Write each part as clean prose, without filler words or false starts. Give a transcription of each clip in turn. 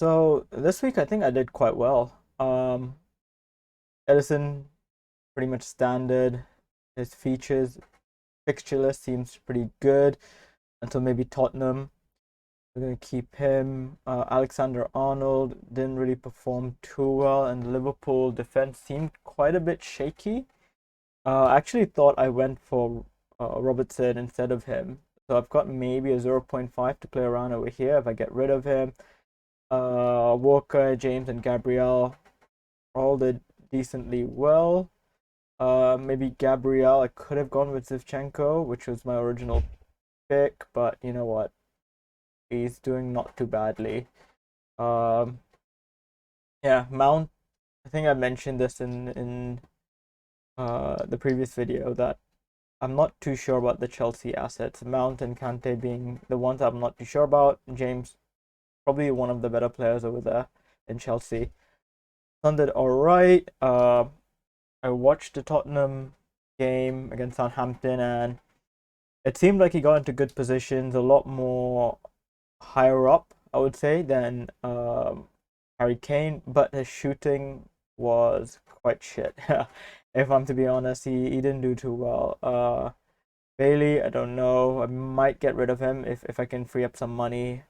So this week I think I did quite well. Edison pretty much standard. His fixture list seems pretty good until maybe Tottenham. We're gonna keep him. Alexander Arnold didn't really perform too well, and the Liverpool defense seemed quite a bit shaky. I actually thought I went for Robertson instead of him, so I've got maybe a 0.5 to play around over here if I get rid of him. Walker, James, and Gabriel all did decently well. Maybe Gabriel, I could have gone with Zivchenko, which was my original pick, but you know what? He's doing not too badly. Um, yeah, Mount. I think I mentioned this in the previous video that I'm not too sure about the Chelsea assets. Mount and Kante being the ones I'm not too sure about. James, probably one of the better players over there in Chelsea. Son did all right. I watched the Tottenham game against Southampton, and it seemed like he got into good positions, a lot more higher up, I would say, than Harry Kane. But his shooting was quite shit. If I'm to be honest, he didn't do too well. Bailey, I don't know. I might get rid of him if I can free up some money.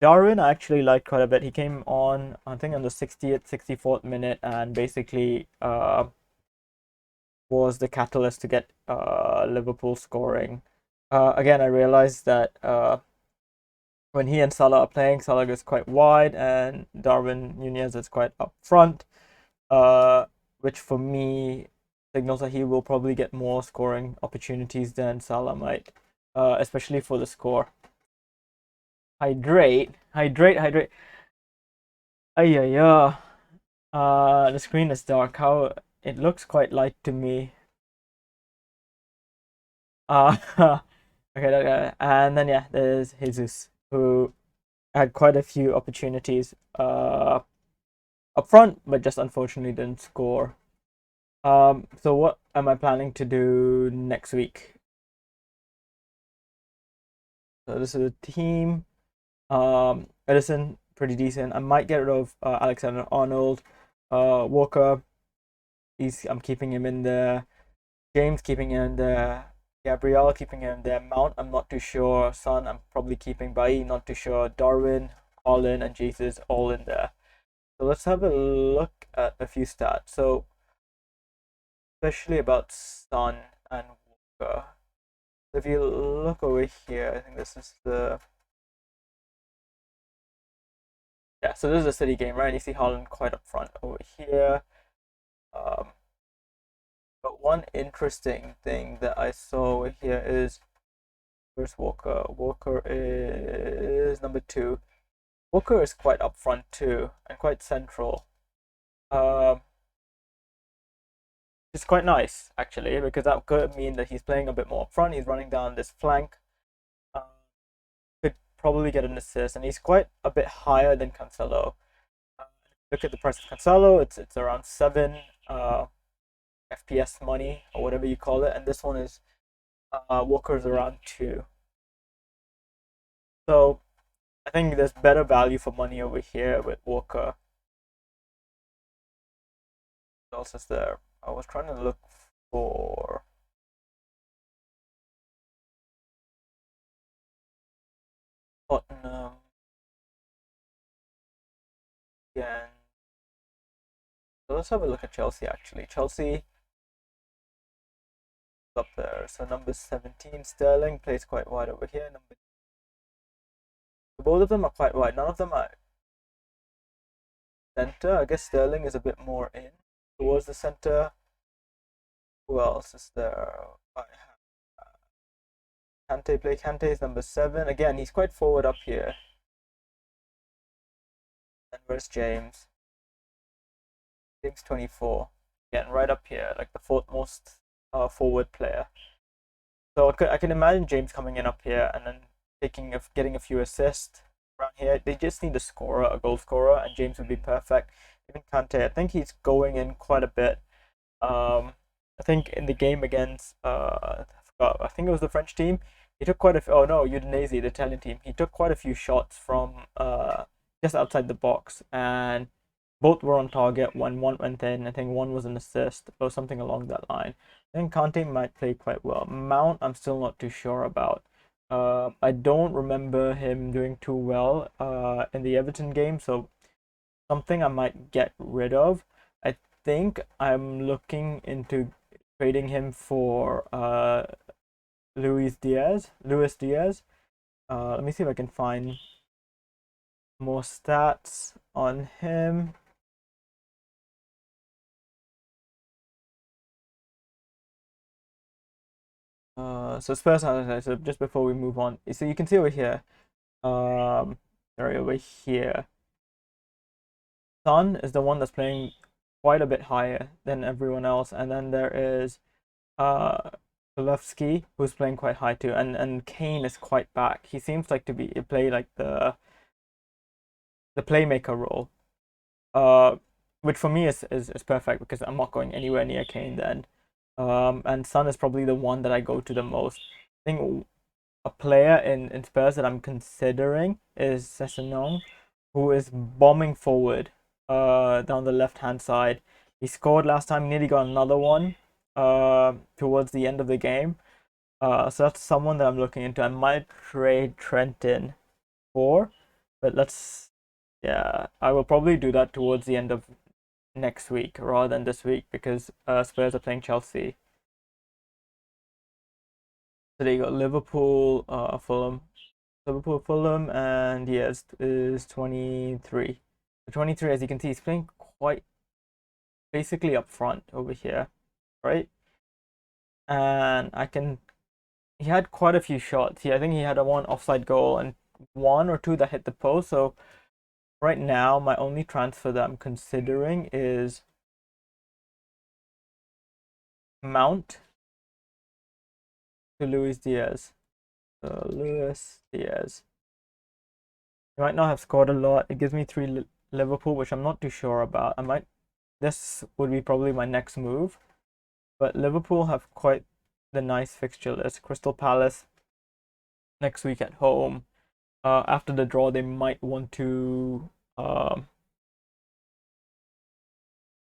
Darwin, I actually liked quite a bit. He came on, I think, on the 60th, 64th minute, and basically was the catalyst to get Liverpool scoring. Again, I realized that when he and Salah are playing, Salah goes quite wide, and Darwin Nunez is quite up front, which for me signals that he will probably get more scoring opportunities than Salah might, especially for the score. Hydrate, hydrate, hydrate. Ayaya. The screen is dark. How it looks quite light to me. Okay, okay. And then yeah, there's Jesus, who had quite a few opportunities up front, but just unfortunately didn't score. So what am I planning to do next week? So this is a team. Edison, pretty decent. I might get rid of Alexander Arnold. Walker, I'm keeping him in there. James, keeping him in there. Gabriel, keeping him in there. Mount, I'm not too sure. Son, I'm probably keeping Bailly, not too sure. Darwin, Holland, and Jesus all in there. So let's have a look at a few stats. So especially about Son and Walker. So if you look over here, I think this is the so this is a City game, right? And you see Holland quite up front over here. But one interesting thing that I saw over here is where's Walker? Walker is number 2. Walker is quite up front too, and quite central. It's quite nice actually, because that could mean that he's playing a bit more up front. He's running down this flank. Could probably get an assist, and he's quite a bit higher than Cancelo. Look at the price of Cancelo; it's around 7 FPS money or whatever you call it, and this one is Walker's around 2. So I think there's better value for money over here with Walker. What else is there? I was trying to look for Tottenham again. So let's have a look at Chelsea actually. Chelsea is up there. So number 17, Sterling, plays quite wide over here. Both of them are quite wide. None of them are center. I guess Sterling is a bit more in towards the center. Who else is there? Kante play. Kante is number 7. Again, he's quite forward up here. And where's James? James 24. Again, right up here, like the 4th most forward player. So I can imagine James coming in up here and then getting a few assists around here. They just need a goal scorer, and James would be perfect. Even Kante, I think he's going in quite a bit. I think in the game against I think it was the French team. He took quite a few. Oh no, Udinese, the Italian team. He took quite a few shots from just outside the box, and both were on target when one went in. I think one was an assist or something along that line. I think Kante might play quite well. Mount, I'm still not too sure about. I don't remember him doing too well in the Everton game, so something I might get rid of. I think I'm looking into trading him for Luis Diaz. Let me see if I can find more stats on him. So Spurs, so just before we move on, so you can see over here, sorry, over here, Son is the one that's playing quite a bit higher than everyone else, and then there is Kulevsky, who's playing quite high too, and Kane is quite back. He seems like to be play like the playmaker role, uh, which for me is perfect because I'm not going anywhere near Kane then. And Son is probably the one that I go to the most. I think a player in Spurs that I'm considering is Sessingnon, who is bombing forward down the left hand side. He scored last time, nearly got another one towards the end of the game. So that's someone that I'm looking into. I might trade Trenton for, but yeah, I will probably do that towards the end of next week rather than this week because Spurs are playing Chelsea. So they got Liverpool, Fulham, and yes, is 23. The 23, as you can see, he's playing quite basically up front over here, right? And he had quite a few shots. I think he had a one offside goal and one or two that hit the post. So right now, my only transfer that I'm considering is Mount to Luis Diaz. So Luis Diaz. He might not have scored a lot. It gives me three Liverpool, which I'm not too sure about. This would be probably my next move. But Liverpool have quite the nice fixture list. Crystal Palace next week at home. After the draw, they might want to.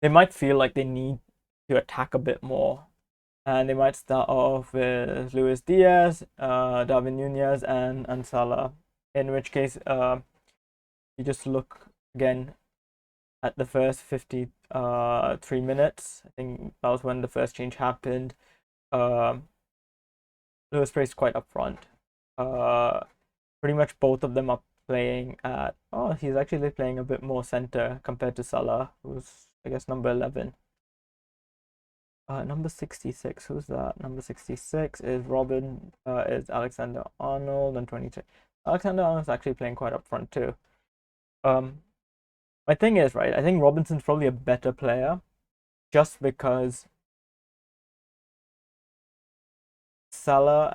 They might feel like they need to attack a bit more, and they might start off with Luis Diaz, Darwin Nunez, and Salah. In which case, you just look again at the first 53 minutes. I think that was when the first change happened. Lewis plays quite upfront. Pretty much both of them are playing at. Oh, he's actually playing a bit more center compared to Salah, who's I guess number 11. Number 66. Who's that? Number 66 is is Alexander Arnold, and 23. Alexander Arnold's actually playing quite upfront too. My thing is, right, I think Robinson's probably a better player just because Salah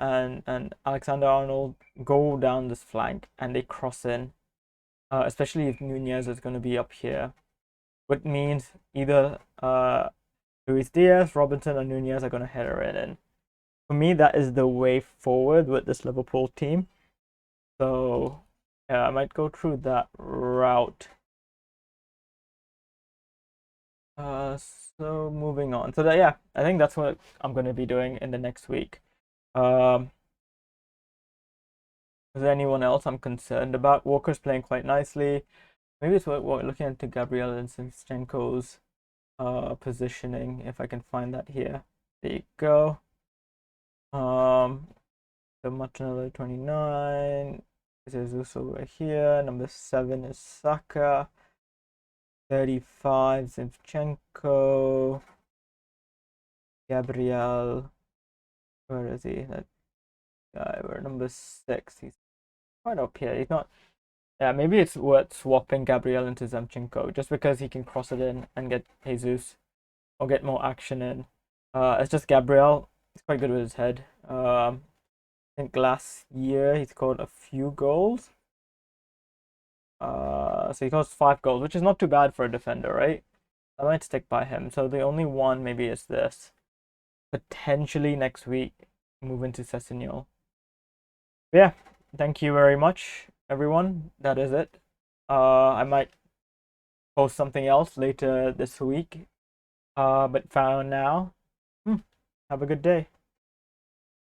and Alexander Arnold go down this flank and they cross in, especially if Nunez is going to be up here, which means either Luis Diaz, Robinson, or Nunez are going to header it in. For me, that is the way forward with this Liverpool team. So, yeah, I might go through that route. So moving on. So that yeah, I think that's what I'm going to be doing in the next week. Is there anyone else I'm concerned about? Walker's playing quite nicely. Maybe it's what we're looking into Gabriel and Zinchenko's positioning, if I can find that here. There you go. The Martinelli 29. Jesus over here. Number 7 is Saka. 35 Zinchenko. Gabriel. Where is he? That guy. We're number 6. He's quite up here. He's not. Yeah, maybe it's worth swapping Gabriel into Zinchenko just because he can cross it in and get Jesus or get more action in. It's just Gabriel. He's quite good with his head. I think last year he scored a few goals. So he scores 5 goals, which is not too bad for a defender, right? I might stick by him. So the only one maybe is this. Potentially next week, move into Sessingnon. Yeah, thank you very much, everyone. That is it. I might post something else later this week. But for now, have a good day.